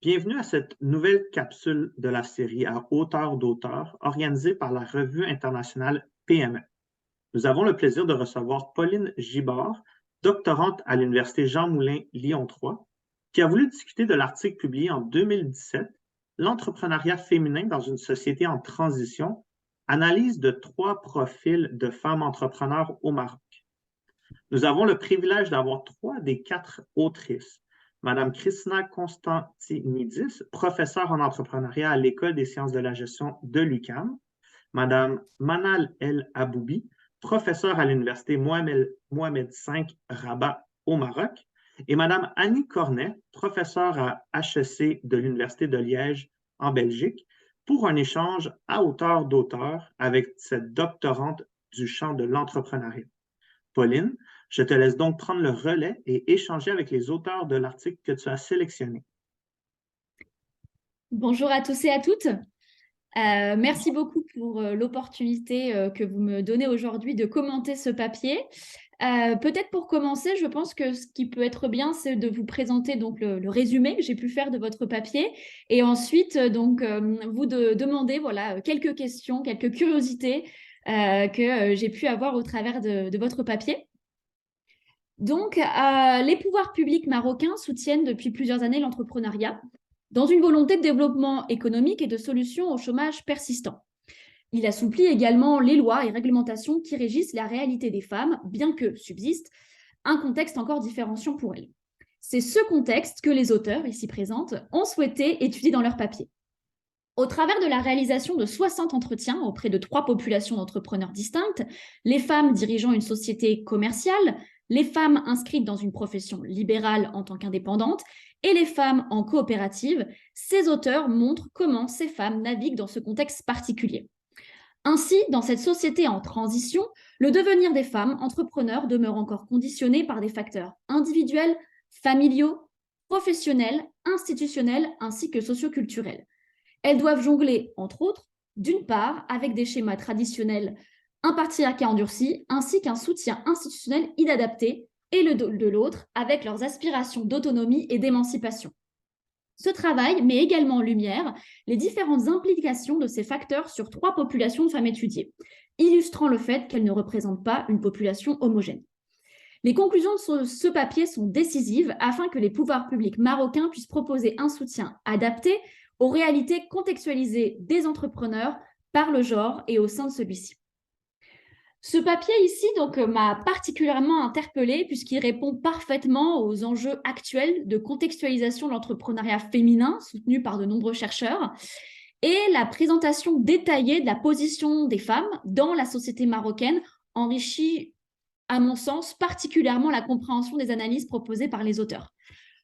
Bienvenue à cette nouvelle capsule de la série à hauteur d'auteur organisée par la revue internationale PME. Nous avons le plaisir de recevoir Pauline Gibard, doctorante à l'Université Jean Moulin Lyon 3, qui a voulu discuter de l'article publié en 2017, L'entrepreneuriat féminin dans une société en transition, analyse de 3 profils de femmes entrepreneurs au Maroc. Nous avons le privilège d'avoir 3 des 4 autrices. Madame Christina Constantinidis, professeure en entrepreneuriat à l'École des sciences de la gestion de l'UQAM. Madame Manal El Aboubi, professeure à l'Université Mohamed V Rabat au Maroc. Et Madame Annie Cornet, professeure à HEC de l'Université de Liège en Belgique, pour un échange à hauteur d'auteur avec cette doctorante du champ de l'entrepreneuriat. Pauline, je te laisse donc prendre le relais et échanger avec les auteurs de l'article que tu as sélectionné. Bonjour à tous et à toutes. Merci beaucoup pour l'opportunité que vous me donnez aujourd'hui de commenter ce papier. Peut-être pour commencer, je pense que ce qui peut être bien, c'est de vous présenter donc le résumé que j'ai pu faire de votre papier et ensuite vous demander voilà, quelques questions, quelques curiosités que j'ai pu avoir au travers de votre papier. Donc, les pouvoirs publics marocains soutiennent depuis plusieurs années l'entrepreneuriat dans une volonté de développement économique et de solution au chômage persistant. Il assouplit également les lois et réglementations qui régissent la réalité des femmes, bien que subsiste un contexte encore différenciant pour elles. C'est ce contexte que les auteurs, ici présentes, ont souhaité étudier dans leur papier. Au travers de la réalisation de 60 entretiens auprès de 3 populations d'entrepreneurs distinctes, les femmes dirigeant une société commerciale, les femmes inscrites dans une profession libérale en tant qu'indépendantes et les femmes en coopérative, ces auteurs montrent comment ces femmes naviguent dans ce contexte particulier. Ainsi, dans cette société en transition, le devenir des femmes entrepreneurs demeure encore conditionné par des facteurs individuels, familiaux, professionnels, institutionnels ainsi que socioculturels. Elles doivent jongler, entre autres, d'une part, avec des schémas traditionnels, un patriarcat endurci, ainsi qu'un soutien institutionnel inadapté, et de l'autre, avec leurs aspirations d'autonomie et d'émancipation. Ce travail met également en lumière les différentes implications de ces facteurs sur 3 populations de femmes étudiées, illustrant le fait qu'elles ne représentent pas une population homogène. Les conclusions de ce papier sont décisives afin que les pouvoirs publics marocains puissent proposer un soutien adapté aux réalités contextualisées des entrepreneurs par le genre et au sein de celui-ci. Ce papier ici m'a particulièrement interpellée puisqu'il répond parfaitement aux enjeux actuels de contextualisation de l'entrepreneuriat féminin soutenu par de nombreux chercheurs et la présentation détaillée de la position des femmes dans la société marocaine enrichit, à mon sens, particulièrement la compréhension des analyses proposées par les auteurs.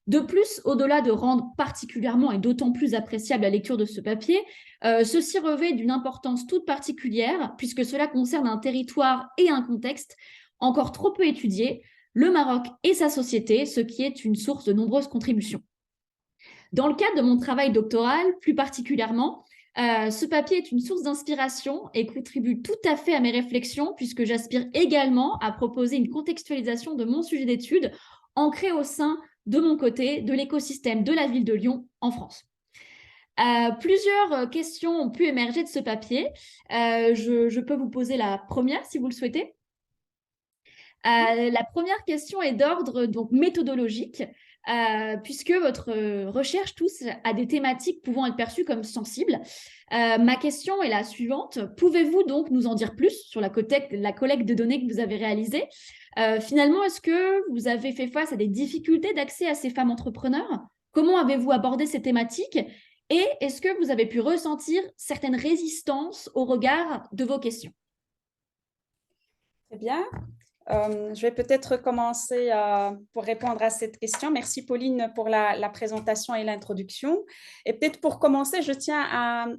De plus, au-delà de rendre particulièrement et d'autant plus appréciable la lecture de ce papier, ceci revêt d'une importance toute particulière puisque cela concerne un territoire et un contexte encore trop peu étudiés, le Maroc et sa société, ce qui est une source de nombreuses contributions. Dans le cadre de mon travail doctoral, plus particulièrement, ce papier est une source d'inspiration et contribue tout à fait à mes réflexions puisque j'aspire également à proposer une contextualisation de mon sujet d'étude ancré au sein de mon côté, de l'écosystème de la ville de Lyon en France. Plusieurs questions ont pu émerger de ce papier. Je peux vous poser la première si vous le souhaitez. La première question est d'ordre méthodologique, puisque votre recherche touche à des thématiques pouvant être perçues comme sensibles. Ma question est la suivante. Pouvez-vous donc nous en dire plus sur la collecte de données que vous avez réalisée? Finalement, est-ce que vous avez fait face à des difficultés d'accès à ces femmes entrepreneurs? Comment avez-vous abordé ces thématiques? Et est-ce que vous avez pu ressentir certaines résistances au regard de vos questions? Très bien. Je vais peut-être commencer pour répondre à cette question. Merci Pauline pour la présentation et l'introduction. Et peut-être pour commencer, je tiens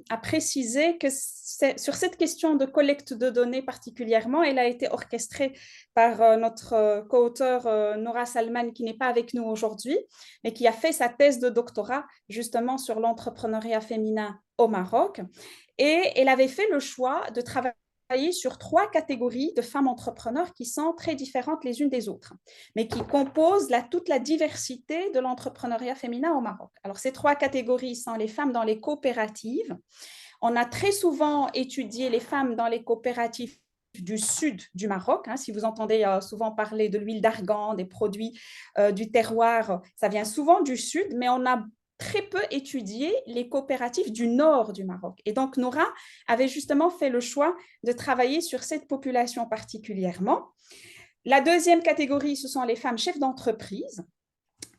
à préciser que sur cette question de collecte de données particulièrement, elle a été orchestrée par notre co-auteur Nora Salman, qui n'est pas avec nous aujourd'hui, mais qui a fait sa thèse de doctorat justement sur l'entrepreneuriat féminin au Maroc. Et elle avait fait le choix de travailler sur 3 catégories de femmes entrepreneurs qui sont très différentes les unes des autres, mais qui composent toute la diversité de l'entrepreneuriat féminin au Maroc. Alors, ces 3 catégories sont les femmes dans les coopératives. On a très souvent étudié les femmes dans les coopératives du sud du Maroc. Si vous entendez souvent parler de l'huile d'argan, des produits du terroir, ça vient souvent du sud, mais on a très peu étudié les coopératives du nord du Maroc. Et donc, Noura avait justement fait le choix de travailler sur cette population particulièrement. La deuxième catégorie, ce sont les femmes chefs d'entreprise.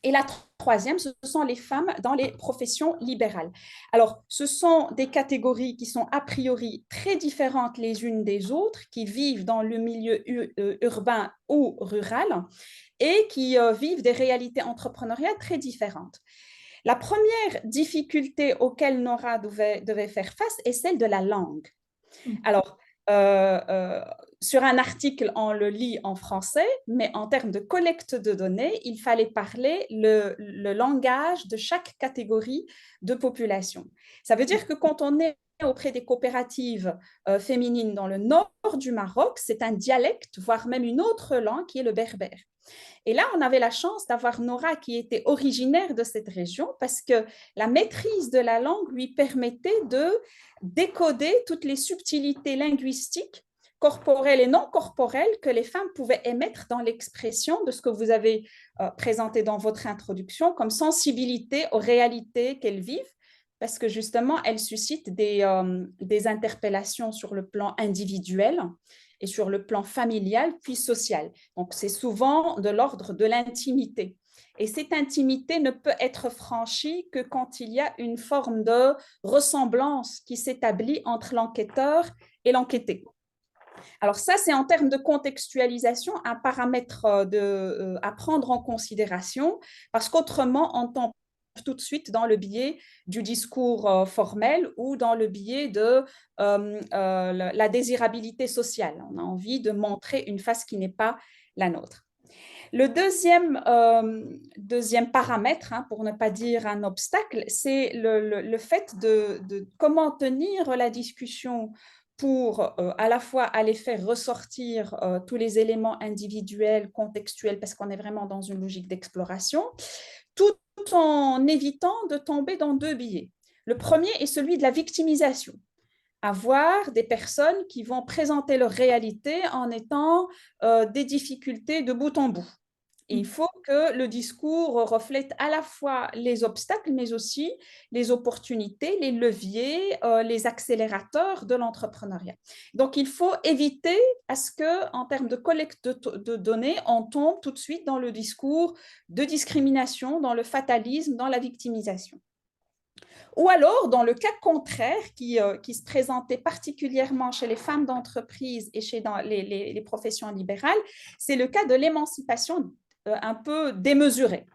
Et la troisième, ce sont les femmes dans les professions libérales. Alors, ce sont des catégories qui sont a priori très différentes les unes des autres, qui vivent dans le milieu urbain ou rural et qui vivent des réalités entrepreneuriales très différentes. La première difficulté auquel Noura devait faire face est celle de la langue. Alors, sur un article, on le lit en français, mais en termes de collecte de données, il fallait parler le langage de chaque catégorie de population. Ça veut dire que quand on est auprès des coopératives féminines dans le nord du Maroc, c'est un dialecte, voire même une autre langue qui est le berbère. Et là, on avait la chance d'avoir Noura qui était originaire de cette région parce que la maîtrise de la langue lui permettait de décoder toutes les subtilités linguistiques corporelles et non corporelles que les femmes pouvaient émettre dans l'expression de ce que vous avez présenté dans votre introduction comme sensibilité aux réalités qu'elles vivent, parce que justement, elles suscitent des interpellations sur le plan individuel et sur le plan familial, puis social. Donc, c'est souvent de l'ordre de l'intimité. Et cette intimité ne peut être franchie que quand il y a une forme de ressemblance qui s'établit entre l'enquêteur et l'enquêté. Alors ça, c'est en termes de contextualisation un paramètre à prendre en considération, parce qu'autrement, on tombe tout de suite dans le biais du discours formel ou dans le biais de la désirabilité sociale. On a envie de montrer une face qui n'est pas la nôtre. Le deuxième paramètre, pour ne pas dire un obstacle, c'est le fait de comment tenir la discussion pour à la fois aller faire ressortir tous les éléments individuels, contextuels, parce qu'on est vraiment dans une logique d'exploration, tout en évitant de tomber dans 2 biais. Le premier est celui de la victimisation. Avoir des personnes qui vont présenter leur réalité en étant des difficultés de bout en bout. Et il faut que le discours reflète à la fois les obstacles, mais aussi les opportunités, les leviers, les accélérateurs de l'entrepreneuriat. Donc, il faut éviter à ce qu'en termes de collecte de données, on tombe tout de suite dans le discours de discrimination, dans le fatalisme, dans la victimisation. Ou alors, dans le cas contraire, qui se présentait particulièrement chez les femmes d'entreprise et dans les professions libérales, c'est le cas de l'émancipation un peu démesurée.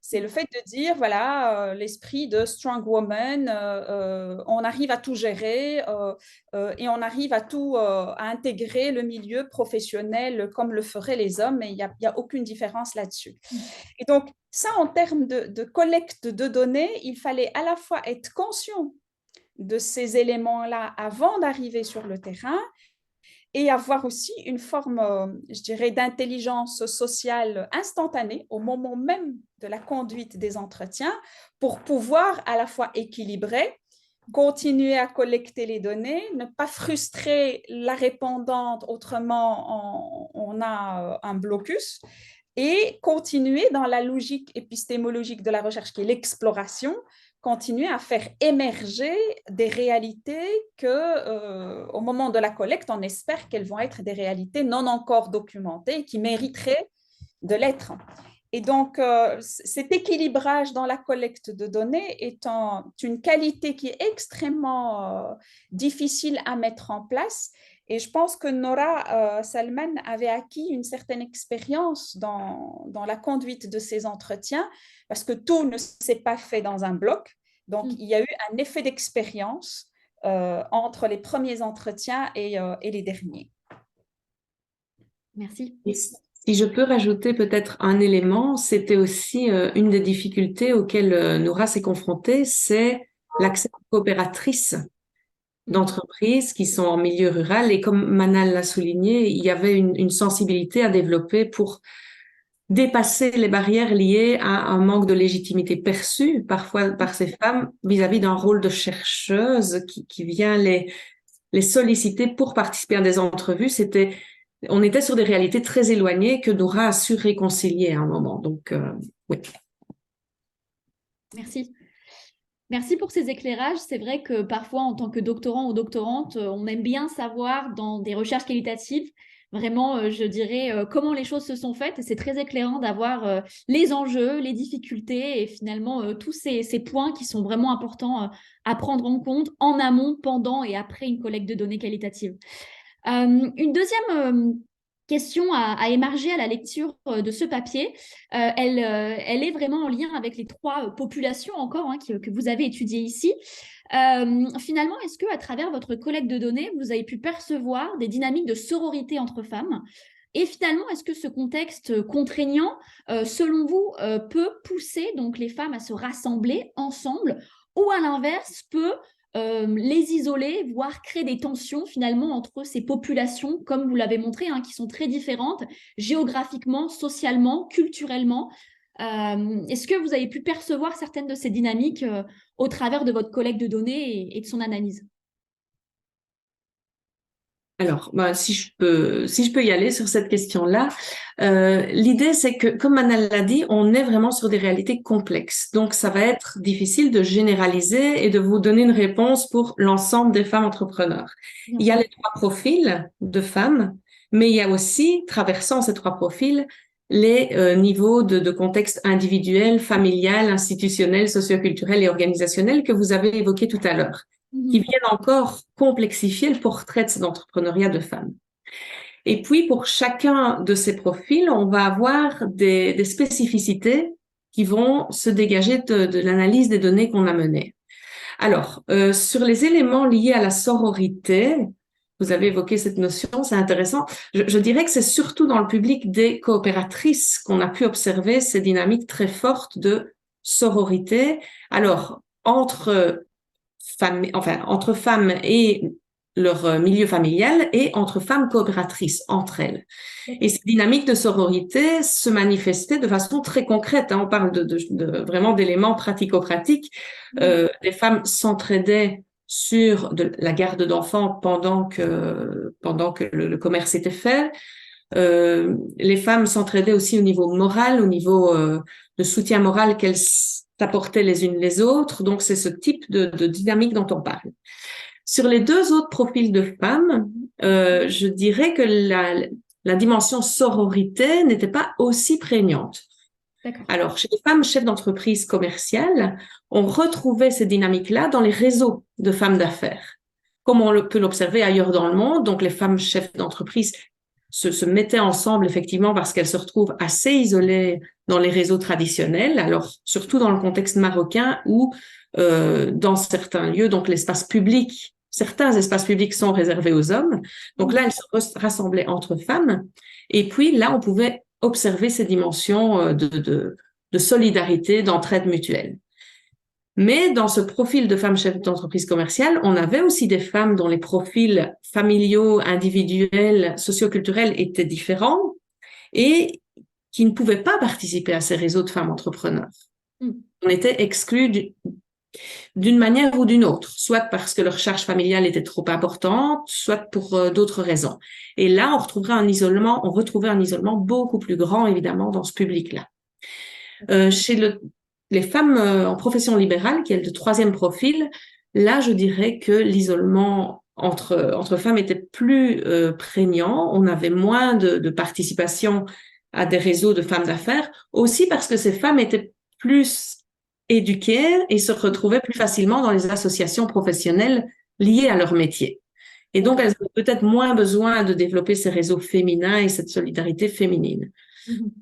C'est le fait de dire, voilà, l'esprit de strong woman, on arrive à tout gérer et on arrive à intégrer le milieu professionnel comme le feraient les hommes, et il n'y a aucune différence là-dessus. Et donc, ça, en termes de collecte de données, il fallait à la fois être conscient de ces éléments-là avant d'arriver sur le terrain, et avoir aussi une forme, je dirais, d'intelligence sociale instantanée au moment même de la conduite des entretiens pour pouvoir à la fois équilibrer, continuer à collecter les données, ne pas frustrer la répondante, autrement on a un blocus, et continuer dans la logique épistémologique de la recherche qui est l'exploration, continuer à faire émerger des réalités que, au moment de la collecte, on espère qu'elles vont être des réalités non encore documentées qui mériteraient de l'être. Et donc, cet équilibrage dans la collecte de données est une qualité qui est extrêmement difficile à mettre en place. Et je pense que Noura Salman avait acquis une certaine expérience dans la conduite de ces entretiens, parce que tout ne s'est pas fait dans un bloc. Donc, il y a eu un effet d'expérience entre les premiers entretiens et les derniers. Merci. Si je peux rajouter peut-être un élément, c'était aussi une des difficultés auxquelles Noura s'est confrontée, c'est l'accès aux coopératrices. d'entreprises qui sont en milieu rural. Et comme Manal l'a souligné, il y avait une sensibilité à développer pour dépasser les barrières liées à un manque de légitimité perçue parfois par ces femmes vis-à-vis d'un rôle de chercheuse qui vient les solliciter pour participer à des entrevues. On était sur des réalités très éloignées que Nora a su réconcilier à un moment. Donc, oui. Merci. Merci pour ces éclairages. C'est vrai que parfois, en tant que doctorant ou doctorante, on aime bien savoir dans des recherches qualitatives, vraiment, je dirais, comment les choses se sont faites. Et c'est très éclairant d'avoir les enjeux, les difficultés et finalement tous ces points qui sont vraiment importants à prendre en compte en amont, pendant et après une collecte de données qualitatives. Une deuxième question à émarger à la lecture de ce papier, elle est vraiment en lien avec les trois populations encore que vous avez étudiées ici. Finalement, est-ce qu'à travers votre collecte de données, vous avez pu percevoir des dynamiques de sororité entre femmes? Et finalement, est-ce que ce contexte contraignant, selon vous, peut pousser donc les femmes à se rassembler ensemble ou à l'inverse peut les isoler, voire créer des tensions finalement entre ces populations, comme vous l'avez montré, qui sont très différentes géographiquement, socialement, culturellement. Est-ce que vous avez pu percevoir certaines de ces dynamiques au travers de votre collecte de données et de son analyse? Alors, si je peux y aller sur cette question-là, l'idée c'est que, comme Manal l'a dit, on est vraiment sur des réalités complexes. Donc, ça va être difficile de généraliser et de vous donner une réponse pour l'ensemble des femmes entrepreneurs. Il y a les trois profils de femmes, mais il y a aussi, traversant ces trois profils, les niveaux de contexte individuel, familial, institutionnel, socioculturel et organisationnel que vous avez évoqués tout à l'heure, qui viennent encore complexifier le portrait de cet entrepreneuriat de femmes. Et puis, pour chacun de ces profils, on va avoir des spécificités qui vont se dégager de l'analyse des données qu'on a menées. Alors, sur les éléments liés à la sororité, vous avez évoqué cette notion, c'est intéressant. Je dirais que c'est surtout dans le public des coopératrices qu'on a pu observer ces dynamiques très fortes de sororité. Alors, entre femmes et leur milieu familial et entre femmes coopératrices entre elles. Et ces dynamiques de sororité se manifestaient de façon très concrète. On parle de vraiment d'éléments pratico-pratiques. Les femmes s'entraidaient sur la garde d'enfants pendant que le commerce était fait. Les femmes s'entraidaient aussi au niveau moral, au niveau de soutien moral qu'elles s'apportaient les unes les autres. Donc, c'est ce type de dynamique dont on parle. Sur les deux autres profils de femmes, je dirais que la dimension sororité n'était pas aussi prégnante. Alors, chez les femmes chefs d'entreprise commerciale, on retrouvait ces dynamiques-là dans les réseaux de femmes d'affaires, comme on peut l'observer ailleurs dans le monde. Donc, les femmes chefs d'entreprise se mettaient ensemble, effectivement, parce qu'elles se retrouvent assez isolées dans les réseaux traditionnels, alors surtout dans le contexte marocain où, dans certains lieux, donc l'espace public, certains espaces publics sont réservés aux hommes. Donc là, elles se rassemblaient entre femmes. Et puis là, on pouvait observer ces dimensions de solidarité, d'entraide mutuelle. Mais dans ce profil de femmes chefs d'entreprise commerciale, on avait aussi des femmes dont les profils familiaux, individuels, socioculturels étaient différents et qui ne pouvaient pas participer à ces réseaux de femmes entrepreneurs. On était exclus d'une manière ou d'une autre, soit parce que leur charge familiale était trop importante, soit pour d'autres raisons. Et là, on retrouvait un isolement beaucoup plus grand, évidemment, dans ce public-là. Chez les femmes en profession libérale, qui est le troisième profil, là, je dirais que l'isolement entre femmes était plus prégnant. On avait moins de participation à des réseaux de femmes d'affaires, aussi parce que ces femmes étaient plus éduquées et se retrouvaient plus facilement dans les associations professionnelles liées à leur métier. Et donc, elles ont peut-être moins besoin de développer ces réseaux féminins et cette solidarité féminine.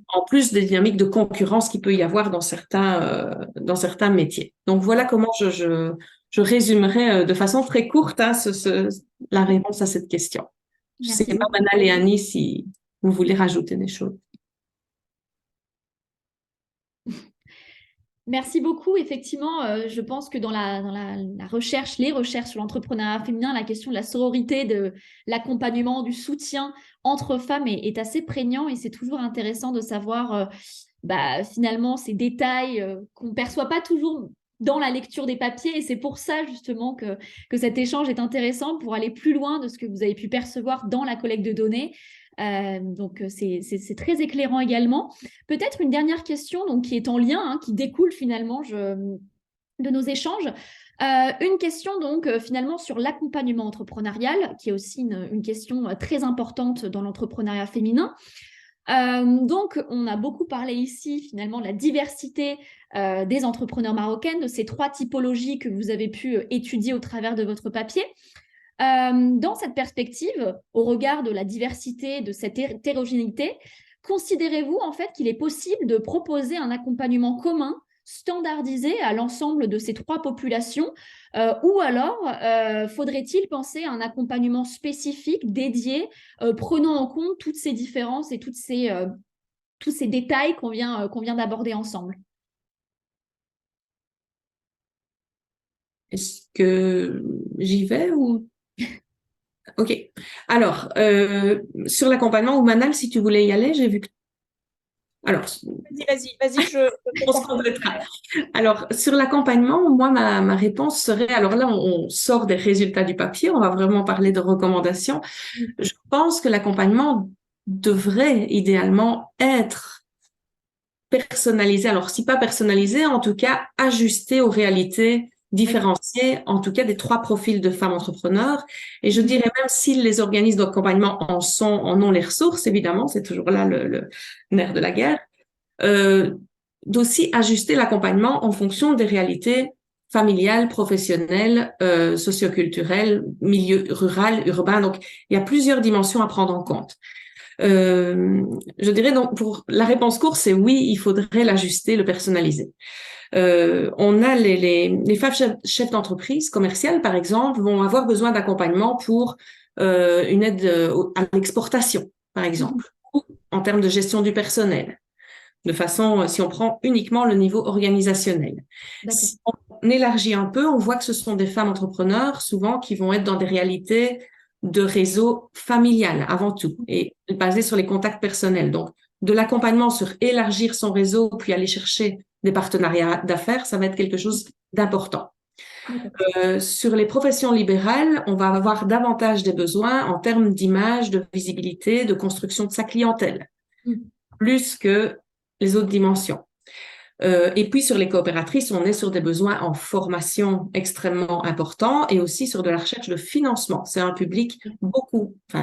En plus des dynamiques de concurrence qu'il peut y avoir dans certains métiers. Donc, voilà comment je résumerai de façon très courte la réponse à cette question. Je ne sais pas, Manal et Annie, si vous voulez rajouter des choses. Merci beaucoup. Effectivement, je pense que dans la recherche, les recherches sur l'entrepreneuriat féminin, la question de la sororité, de l'accompagnement, du soutien entre femmes est assez prégnant et c'est toujours intéressant de savoir finalement ces détails qu'on ne perçoit pas toujours dans la lecture des papiers et c'est pour ça justement que cet échange est intéressant pour aller plus loin de ce que vous avez pu percevoir dans la collecte de données. Donc, c'est très éclairant également. Peut-être une dernière question donc, qui est en lien, qui découle finalement de nos échanges. Une question donc finalement sur l'accompagnement entrepreneurial, qui est aussi une question très importante dans l'entrepreneuriat féminin. Donc, on a beaucoup parlé ici finalement de la diversité des entrepreneurs marocaines, de ces 3 typologies que vous avez pu étudier au travers de votre papier. Dans cette perspective, au regard de la diversité, de cette hétérogénéité, considérez-vous en fait qu'il est possible de proposer un accompagnement commun, standardisé à l'ensemble de ces 3 populations, ou alors faudrait-il penser à un accompagnement spécifique, dédié, prenant en compte toutes ces différences et tous ces détails qu'on vient d'aborder ensemble? Est-ce que j'y vais ou... Ok. Alors, sur l'accompagnement ou Manal, si tu voulais y aller, j'ai vu que... Alors, Vas-y, je on se complétera. Alors, sur l'accompagnement, moi, ma réponse serait, alors là, on sort des résultats du papier, on va vraiment parler de recommandations. Je pense que l'accompagnement devrait idéalement être personnalisé. Alors, si pas personnalisé, en tout cas, ajusté aux réalités différenciées, en tout cas des 3 profils de femmes entrepreneurs. Et je dirais même si les organismes d'accompagnement en ont les ressources, évidemment, c'est toujours là le nerf de la guerre, d'aussi ajuster l'accompagnement en fonction des réalités familiales, professionnelles, socioculturelles, milieu rural, urbain. Donc, il y a plusieurs dimensions à prendre en compte. Je dirais donc pour la réponse courte, c'est oui, il faudrait l'ajuster, le personnaliser. On a les femmes chefs d'entreprise commerciale, par exemple, vont avoir besoin d'accompagnement pour une aide à l'exportation, par exemple, ou en termes de gestion du personnel, de façon, si on prend uniquement le niveau organisationnel. Si on élargit un peu, on voit que ce sont des femmes entrepreneurs, souvent, qui vont être dans des réalités de réseau familial avant tout et basé sur les contacts personnels. Donc, de l'accompagnement sur élargir son réseau puis aller chercher des partenariats d'affaires, ça va être quelque chose d'important. Sur les professions libérales, on va avoir davantage des besoins en termes d'image, de visibilité, de construction de sa clientèle, plus que les autres dimensions. Et puis sur les coopératrices, on est sur des besoins en formation extrêmement importants et aussi sur de la recherche de financement. C'est un public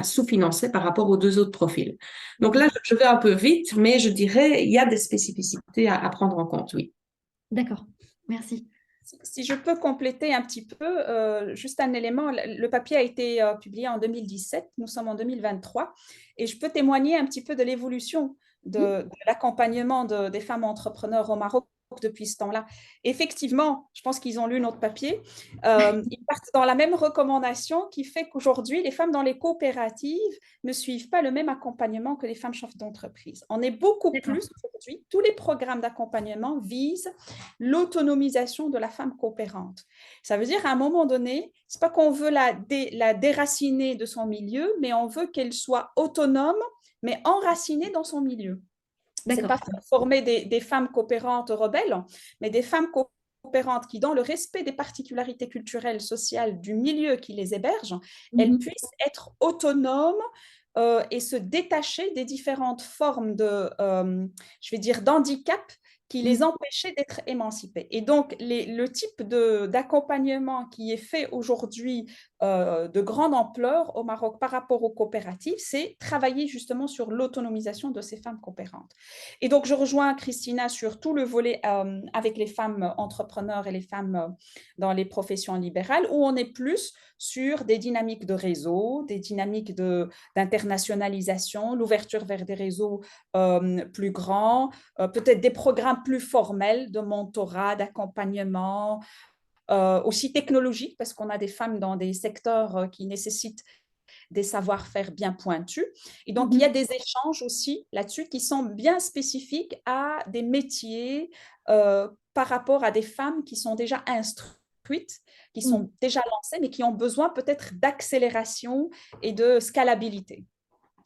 sous-financé par rapport aux 2 autres profils. Donc là, je vais un peu vite, mais je dirais il y a des spécificités à prendre en compte, oui. D'accord, merci. Si je peux compléter un petit peu, juste un élément, le papier a été publié en 2017, nous sommes en 2023, et je peux témoigner un petit peu de l'évolution de l'accompagnement des femmes entrepreneurs au Maroc depuis ce temps-là. Effectivement, je pense qu'ils ont lu notre papier, ils partent dans la même recommandation qui fait qu'aujourd'hui, les femmes dans les coopératives ne suivent pas le même accompagnement que les femmes chefs d'entreprise. On est beaucoup plus aujourd'hui, tous les programmes d'accompagnement visent l'autonomisation de la femme coopérante. Ça veut dire, à un moment donné, c'est pas qu'on veut la déraciner de son milieu, mais on veut qu'elle soit autonome, mais enracinée dans son milieu. Ce n'est pas former des femmes coopérantes rebelles, mais des femmes coopérantes qui, dans le respect des particularités culturelles, sociales du milieu qui les héberge, elles puissent être autonomes et se détacher des différentes formes d'handicap qui les empêchaient d'être émancipées. Et donc, le type d'accompagnement qui est fait aujourd'hui de grande ampleur au Maroc par rapport aux coopératives, c'est travailler justement sur l'autonomisation de ces femmes coopérantes. Et donc, je rejoins Christina sur tout le volet avec les femmes entrepreneurs et les femmes dans les professions libérales, où on est plus sur des dynamiques de réseau, des dynamiques d'internationalisation, l'ouverture vers des réseaux plus grands, peut-être des programmes plus formels de mentorat, d'accompagnement, aussi technologique, parce qu'on a des femmes dans des secteurs qui nécessitent des savoir-faire bien pointus. Et donc, il y a des échanges aussi là-dessus qui sont bien spécifiques à des métiers par rapport à des femmes qui sont déjà instruites, qui sont déjà lancées, mais qui ont besoin peut-être d'accélération et de scalabilité.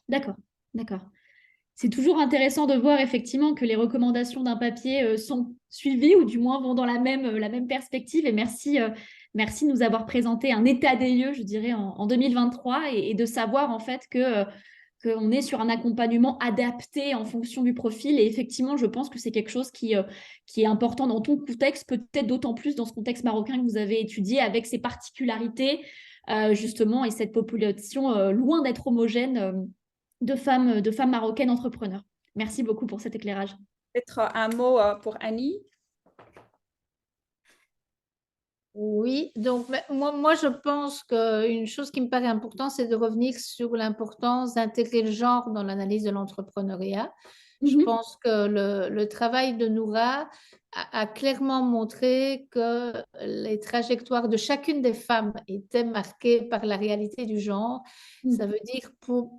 D'accord, d'accord. C'est toujours intéressant de voir effectivement que les recommandations d'un papier sont suivies ou du moins vont dans la même perspective. Et merci, merci de nous avoir présenté un état des lieux, je dirais, en 2023 et de savoir en fait qu'on est sur un accompagnement adapté en fonction du profil. Et effectivement, je pense que c'est quelque chose qui est important dans ton contexte, peut-être d'autant plus dans ce contexte marocain que vous avez étudié avec ses particularités, justement, et cette population loin d'être homogène de femmes marocaines entrepreneurs. Merci beaucoup pour cet éclairage. Peut-être un mot pour Annie. Oui, donc moi, je pense qu'une chose qui me paraît importante, c'est de revenir sur l'importance d'intégrer le genre dans l'analyse de l'entrepreneuriat. Je pense que le travail de Noura a clairement montré que les trajectoires de chacune des femmes étaient marquées par la réalité du genre. Ça veut dire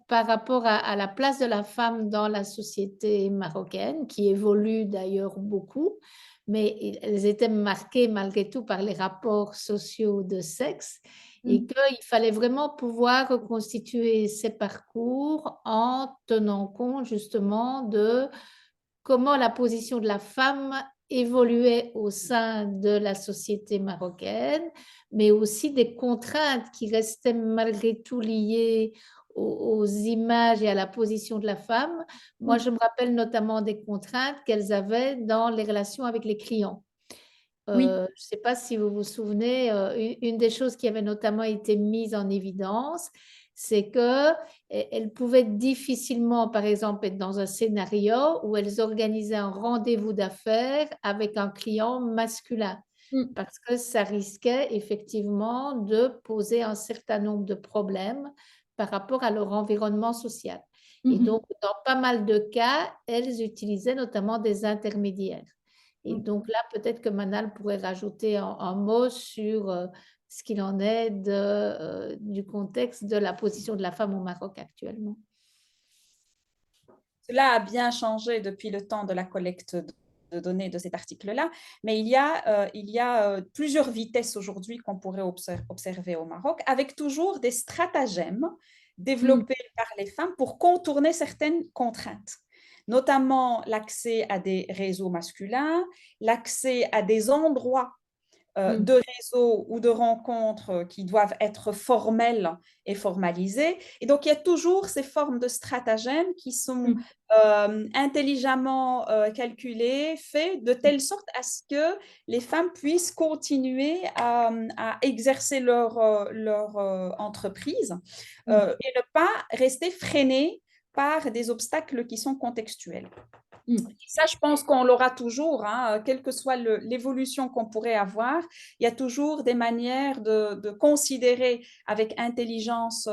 par rapport à la place de la femme dans la société marocaine, qui évolue d'ailleurs beaucoup, mais elles étaient marquées malgré tout par les rapports sociaux de sexe et qu'il fallait vraiment pouvoir reconstituer ces parcours en tenant compte justement de comment la position de la femme évoluait au sein de la société marocaine, mais aussi des contraintes qui restaient malgré tout liées aux images et à la position de la femme. Moi, je me rappelle notamment des contraintes qu'elles avaient dans les relations avec les clients. Oui. Je ne sais pas si vous vous souvenez, une des choses qui avait notamment été mise en évidence, c'est qu'elles pouvaient difficilement, par exemple, être dans un scénario où elles organisaient un rendez-vous d'affaires avec un client masculin, parce que ça risquait effectivement de poser un certain nombre de problèmes par rapport à leur environnement social. Et donc, dans pas mal de cas, elles utilisaient notamment des intermédiaires. Et donc là, peut-être que Manal pourrait rajouter un mot sur ce qu'il en est du contexte de la position de la femme au Maroc actuellement. Cela a bien changé depuis le temps de la collecte de données de cet article-là, mais il y a plusieurs vitesses aujourd'hui qu'on pourrait observer au Maroc, avec toujours des stratagèmes développés par les femmes pour contourner certaines contraintes, notamment l'accès à des réseaux masculins, l'accès à des endroits de réseaux ou de rencontres qui doivent être formelles et formalisées. Et donc, il y a toujours ces formes de stratagèmes qui sont intelligemment calculées, faites de telle sorte à ce que les femmes puissent continuer à exercer leur entreprise et ne pas rester freinées par des obstacles qui sont contextuels. Ça, je pense qu'on l'aura toujours, hein, quelle que soit l'évolution qu'on pourrait avoir, il y a toujours des manières de considérer avec intelligence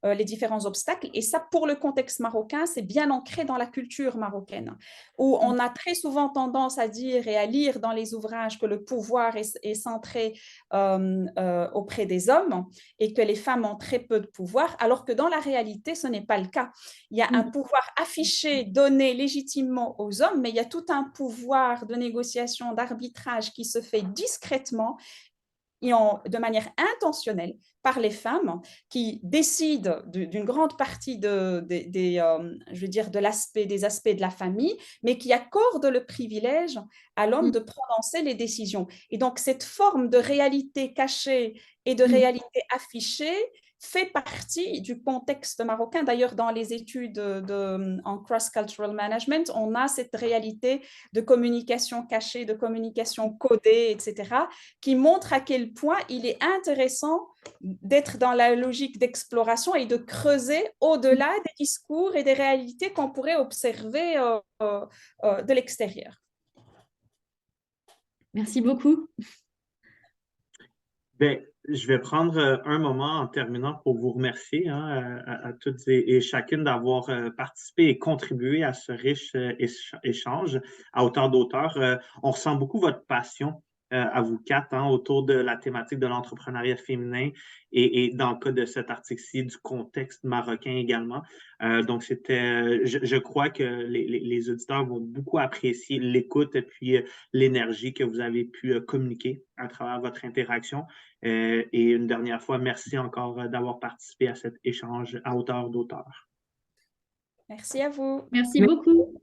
les différents obstacles. Et ça, pour le contexte marocain, c'est bien ancré dans la culture marocaine, où on a très souvent tendance à dire et à lire dans les ouvrages que le pouvoir est centré auprès des hommes et que les femmes ont très peu de pouvoir, alors que dans la réalité, ce n'est pas le cas. Il y a un pouvoir affiché, donné légitimement aux hommes, mais il y a tout un pouvoir de négociation, d'arbitrage qui se fait discrètement et de manière intentionnelle par les femmes qui décident d'une grande partie des aspects de la famille, mais qui accordent le privilège à l'homme de prononcer les décisions. Et donc, cette forme de réalité cachée et de réalité affichée fait partie du contexte marocain. D'ailleurs, dans les études en cross-cultural management, on a cette réalité de communication cachée, de communication codée, etc., qui montre à quel point il est intéressant d'être dans la logique d'exploration et de creuser au-delà des discours et des réalités qu'on pourrait observer de l'extérieur. Merci beaucoup. Bien, je vais prendre un moment en terminant pour vous remercier à toutes et chacune d'avoir participé et contribué à ce riche échange à hauteur d'auteur. On ressent beaucoup votre passion à vous quatre autour de la thématique de l'entrepreneuriat féminin et dans le cas de cet article-ci, du contexte marocain également. Donc, je crois que les auditeurs vont beaucoup apprécier l'écoute et puis l'énergie que vous avez pu communiquer à travers votre interaction. Et une dernière fois, merci encore d'avoir participé à cet échange à hauteur d'auteur. Merci à vous. Merci beaucoup.